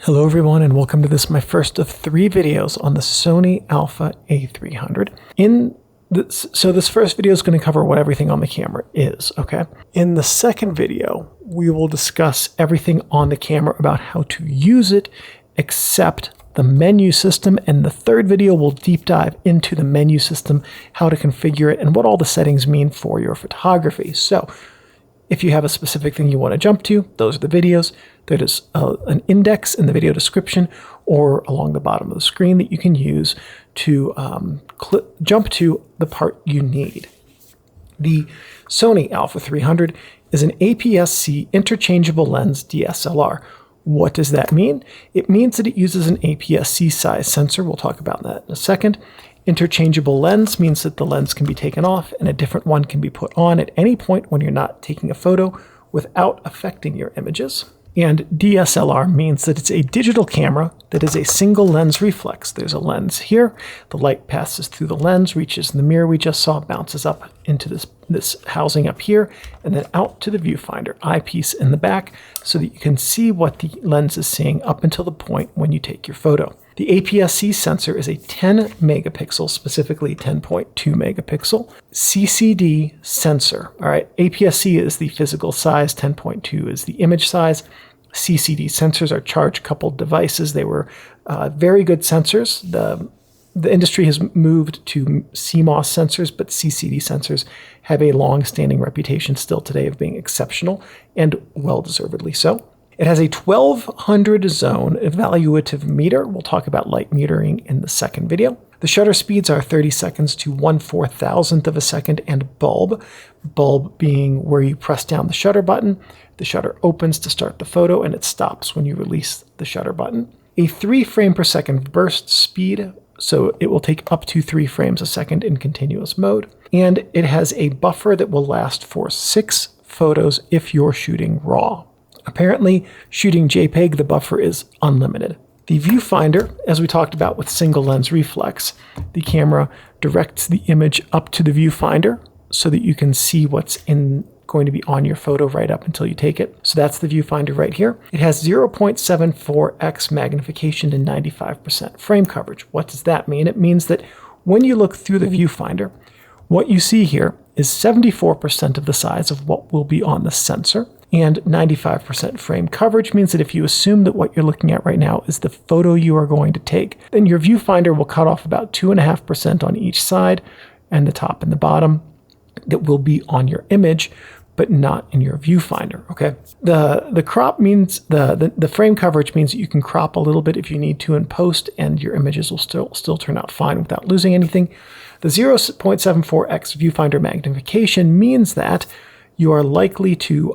Hello everyone, and welcome to my first of 3 videos on the Sony Alpha A300. So this first video is going to cover what everything on the camera is, okay? In the second video, we will discuss everything on the camera about how to use it, except the menu system, and the third video will deep dive into the menu system, how to configure it, and what all the settings mean for your photography. So if you have a specific thing you want to jump to, those are the videos. There is an index in the video description or along the bottom of the screen that you can use to jump to the part you need. The Sony Alpha 300 is an APS-C interchangeable lens DSLR. What does that mean? It means that it uses an APS-C size sensor. We'll talk about that in a second. Interchangeable lens means that the lens can be taken off and a different one can be put on at any point when you're not taking a photo without affecting your images. And DSLR means that it's a digital camera that is a single lens reflex. There's a lens here. The light passes through the lens, reaches the mirror we just saw, bounces up into this housing up here, and then out to the viewfinder eyepiece in the back so that you can see what the lens is seeing up until the point when you take your photo. The APS-C sensor is a 10 megapixel, specifically 10.2 megapixel CCD sensor. All right, APS-C is the physical size, 10.2 is the image size. CCD sensors are charge-coupled devices. They were very good sensors. The industry has moved to CMOS sensors, but CCD sensors have a long-standing reputation still today of being exceptional, and well-deservedly so. It has a 1200 zone evaluative meter. We'll talk about light metering in the second video. The shutter speeds are 30 seconds to 1/4000th of a second, and bulb being where you press down the shutter button. The shutter opens to start the photo and it stops when you release the shutter button. A 3 frame per second burst speed, so it will take up to 3 frames a second in continuous mode. And it has a buffer that will last for 6 photos if you're shooting RAW. Apparently, shooting JPEG, the buffer is unlimited. The viewfinder, as we talked about with single lens reflex, the camera directs the image up to the viewfinder so that you can see what's going to be on your photo right up until you take it. So that's the viewfinder right here. It has 0.74x magnification and 95% frame coverage. What does that mean? It means that when you look through the viewfinder, what you see here is 74% of the size of what will be on the sensor. And 95% frame coverage means that if you assume that what you're looking at right now is the photo you are going to take, then your viewfinder will cut off about 2.5% on each side and the top and the bottom that will be on your image, but not in your viewfinder, okay? The crop means, the frame coverage means that you can crop a little bit if you need to in post, and your images will still turn out fine without losing anything. The 0.74x viewfinder magnification means that you are likely to,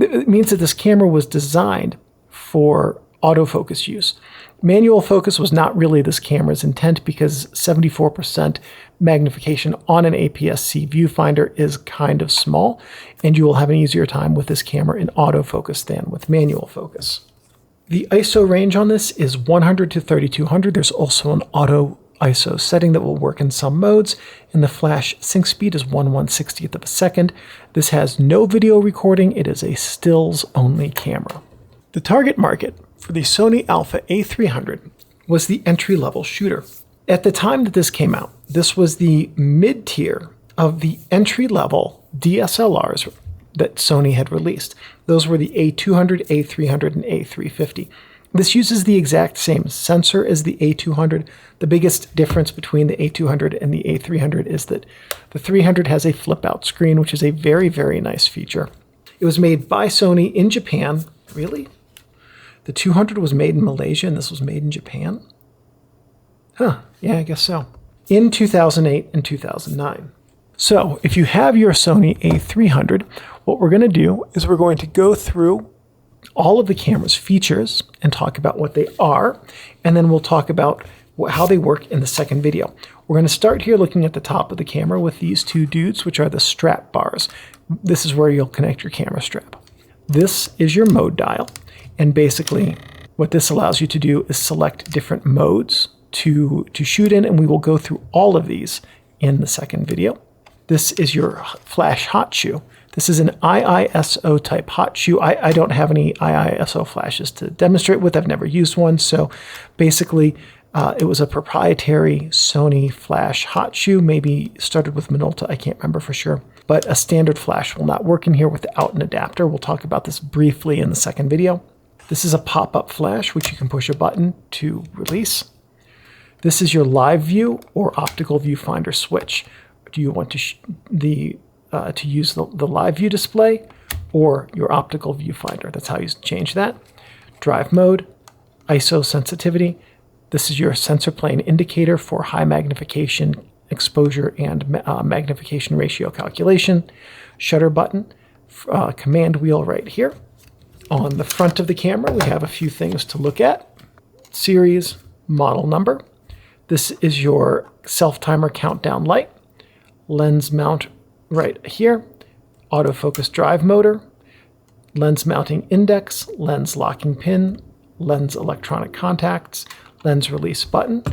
it means that this camera was designed for autofocus use. Manual focus was not really this camera's intent because 74% magnification on an APS-C viewfinder is kind of small, and you will have an easier time with this camera in autofocus than with manual focus. The ISO range on this is 100 to 3200. There's also an auto ISO setting that will work in some modes, and the flash sync speed is 1/160th of a second. This has no video recording. It is a stills only camera. The target market for the Sony Alpha A300 was the entry-level shooter. At the time that this came out, this was the mid-tier of the entry-level DSLRs that Sony had released. Those were the A200, A300, and A350. This uses the exact same sensor as the A200. The biggest difference between the A200 and the A300 is that the 300 has a flip-out screen, which is a very, very nice feature. It was made by Sony in Japan. Really? The 200 was made in Malaysia and this was made in Japan? Huh, yeah, I guess so. In 2008 and 2009. So if you have your Sony A300, what we're going to do is we're going to go through all of the camera's features and talk about what they are, and then we'll talk about how they work in the second video. We're going to start here looking at the top of the camera with these 2 dudes, which are the strap bars. This is where you'll connect your camera strap. This is your mode dial, and basically what this allows you to do is select different modes to shoot in, and we will go through all of these in the second video. This is your flash hot shoe. This is an IISO type hot shoe. I don't have any IISO flashes to demonstrate with. I've never used one. So basically, it was a proprietary Sony flash hot shoe, maybe started with Minolta. I can't remember for sure. But a standard flash will not work in here without an adapter. We'll talk about this briefly in the second video. This is a pop-up flash, which you can push a button to release. This is your live view or optical viewfinder switch. Do you want to use the live view display or your optical viewfinder? That's how you change that. Drive mode, ISO sensitivity. This is your sensor plane indicator for high magnification, exposure, and magnification ratio calculation. Shutter button, command wheel right here. On the front of the camera, we have a few things to look at. Series, model number. This is your self-timer countdown light. Lens mount right here. Autofocus drive motor. Lens mounting index. Lens locking pin. Lens electronic contacts. Lens release button.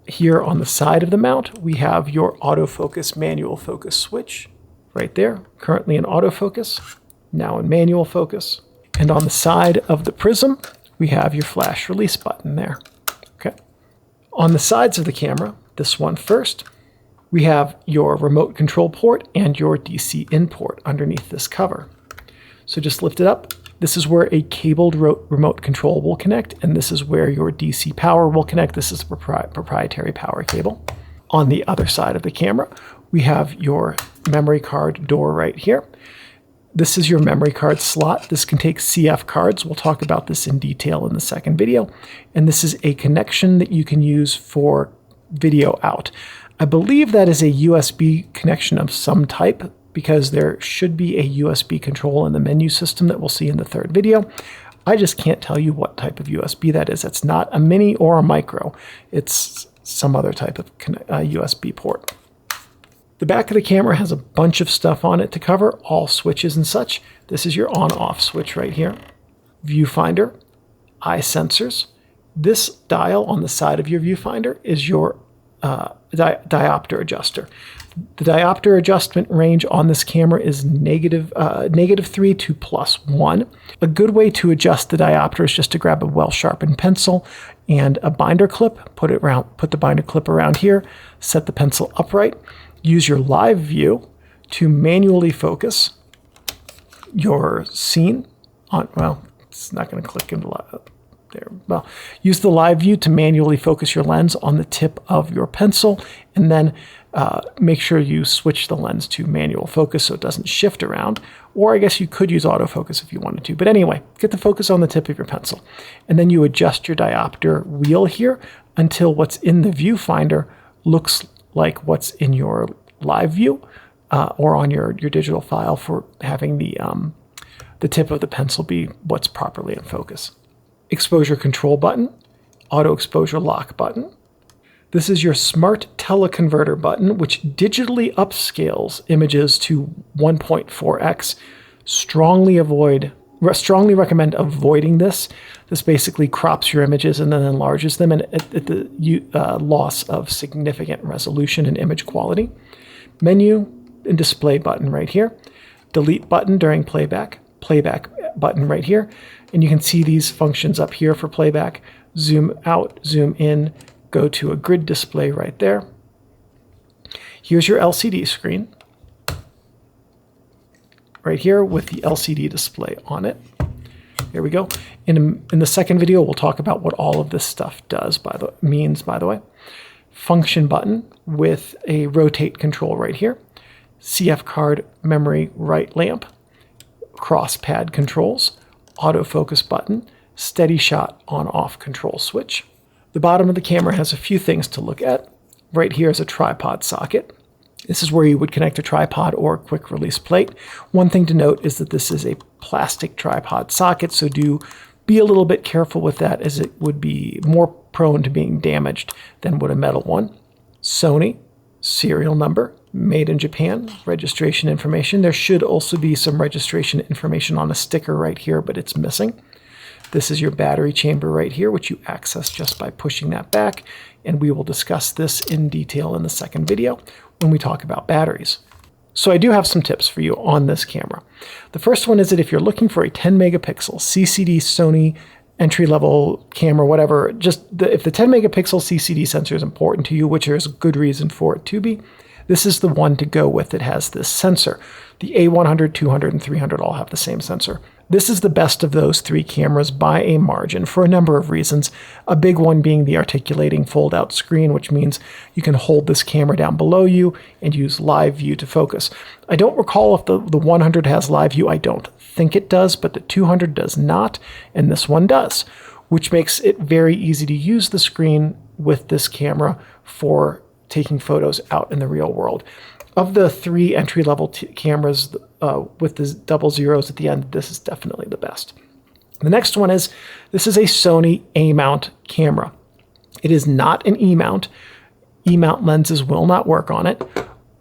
Here on the side of the mount, we have your autofocus manual focus switch right there. Currently in autofocus, now in manual focus. And on the side of the prism, we have your flash release button there. Okay. On the sides of the camera, this one first, we have your remote control port and your DC in port underneath this cover. So just lift it up. This is where a cabled remote control will connect, and this is where your DC power will connect. This is a proprietary power cable. On the other side of the camera, we have your memory card door right here. This is your memory card slot. This can take CF cards. We'll talk about this in detail in the second video. And this is a connection that you can use for video out. I believe that is a USB connection of some type, because there should be a USB control in the menu system that we'll see in the third video. I just can't tell you what type of USB that is. It's not a mini or a micro. It's some other type of USB port. The back of the camera has a bunch of stuff on it to cover, all switches and such. This is your on-off switch right here. Viewfinder, eye sensors. This dial on the side of your viewfinder is your diopter adjuster. The diopter adjustment range on this camera is -3 to +1. A good way to adjust the diopter is just to grab a well-sharpened pencil and a binder clip, put the binder clip around here, set the pencil upright, use your live view to manually focus your scene on, well, it's not going to click into there. Well, use the live view to manually focus your lens on the tip of your pencil, and then make sure you switch the lens to manual focus so it doesn't shift around. Or I guess you could use autofocus if you wanted to. But anyway, get the focus on the tip of your pencil. And then you adjust your diopter wheel here until what's in the viewfinder looks like what's in your live view or on your digital file for having the tip of the pencil be what's properly in focus. Exposure control button, auto exposure lock button. This is your smart teleconverter button, which digitally upscales images to 1.4x. Strongly recommend avoiding this. This basically crops your images and then enlarges them at the loss of significant resolution and image quality. Menu and display button right here. Delete button during playback. Playback button right here. And you can see these functions up here for playback. Zoom out, zoom in, go to a grid display right there. Here's your LCD screen. Right here with the LCD display on it. Here we go. In the second video, we'll talk about what all of this stuff means, by the way. Function button with a rotate control right here. CF card memory right lamp. Cross pad controls. Autofocus button. Steady shot on-off control switch. The bottom of the camera has a few things to look at. Right here is a tripod socket. This is where you would connect a tripod or a quick release plate. One thing to note is that this is a plastic tripod socket, so do be a little bit careful with that, as it would be more prone to being damaged than would a metal one. Sony, serial number, made in Japan, registration information. There should also be some registration information on a sticker right here, but it's missing. This is your battery chamber right here, which you access just by pushing that back, and we will discuss this in detail in the second video when we talk about batteries. So I do have some tips for you on this camera. The first one is that if you're looking for a 10 megapixel CCD Sony entry-level camera, whatever, if the 10 megapixel CCD sensor is important to you, which there's a good reason for it to be, this is the one to go with. It has this sensor. The A100, 200, and 300 all have the same sensor. This is the best of those three cameras by a margin for a number of reasons. A big one being the articulating fold-out screen, which means you can hold this camera down below you and use live view to focus. I don't recall if the 100 has live view. I don't think it does, but the 200 does not, and this one does, which makes it very easy to use the screen with this camera for taking photos out in the real world. Of the three entry-level cameras with the double zeros at the end, this is definitely the best. The next one is, this is a Sony A-mount camera. It is not an E-mount. E-mount lenses will not work on it,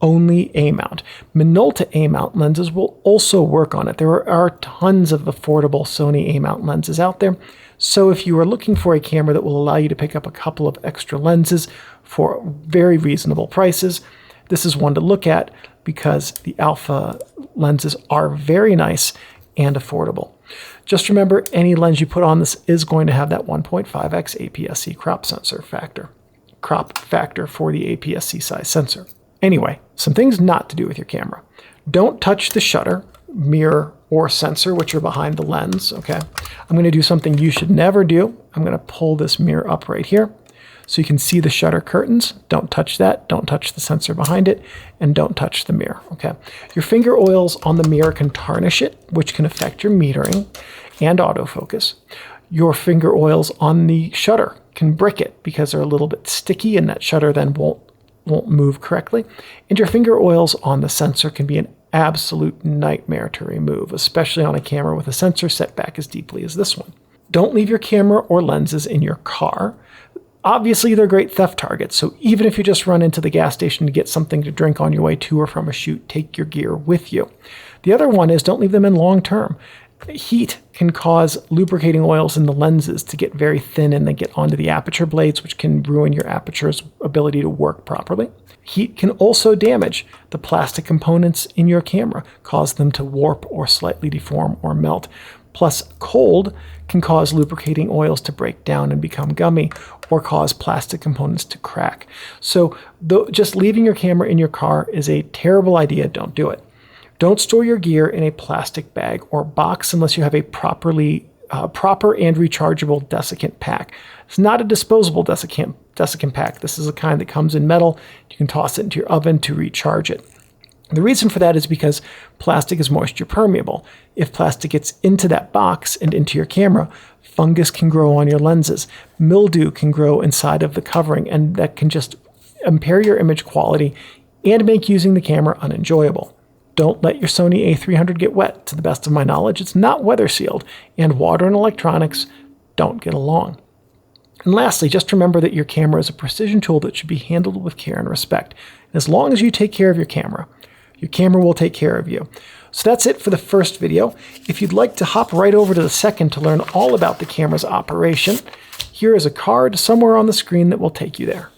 only A-mount. Minolta A-mount lenses will also work on it. There are tons of affordable Sony A-mount lenses out there. So if you are looking for a camera that will allow you to pick up a couple of extra lenses for very reasonable prices, this is one to look at because the alpha lenses are very nice and affordable. Just remember, any lens you put on this is going to have that 1.5x APS-C crop factor for the APS-C size sensor. Anyway, some things not to do with your camera. Don't touch the shutter, mirror, or sensor, which are behind the lens, okay? I'm gonna do something you should never do. I'm gonna pull this mirror up right here so you can see the shutter curtains. Don't touch that, don't touch the sensor behind it, and don't touch the mirror, okay? Your finger oils on the mirror can tarnish it, which can affect your metering and autofocus. Your finger oils on the shutter can brick it because they're a little bit sticky and that shutter then won't move correctly. And your finger oils on the sensor can be an absolute nightmare to remove, especially on a camera with a sensor set back as deeply as this one. Don't leave your camera or lenses in your car. Obviously, they're great theft targets, so even if you just run into the gas station to get something to drink on your way to or from a shoot, take your gear with you. The other one is don't leave them in long term. Heat can cause lubricating oils in the lenses to get very thin and then get onto the aperture blades, which can ruin your aperture's ability to work properly. Heat can also damage the plastic components in your camera, cause them to warp or slightly deform or melt. Plus, cold can cause lubricating oils to break down and become gummy or cause plastic components to crack. So just leaving your camera in your car is a terrible idea. Don't do it. Don't store your gear in a plastic bag or box unless you have a proper and rechargeable desiccant pack. It's not a disposable desiccant pack. This is a kind that comes in metal. You can toss it into your oven to recharge it. The reason for that is because plastic is moisture permeable. If plastic gets into that box and into your camera, fungus can grow on your lenses. Mildew can grow inside of the covering, and that can just impair your image quality and make using the camera unenjoyable. Don't let your Sony A300 get wet. To the best of my knowledge, it's not weather sealed, and water and electronics don't get along. And lastly, just remember that your camera is a precision tool that should be handled with care and respect. And as long as you take care of your camera will take care of you. So that's it for the first video. If you'd like to hop right over to the second to learn all about the camera's operation, here is a card somewhere on the screen that will take you there.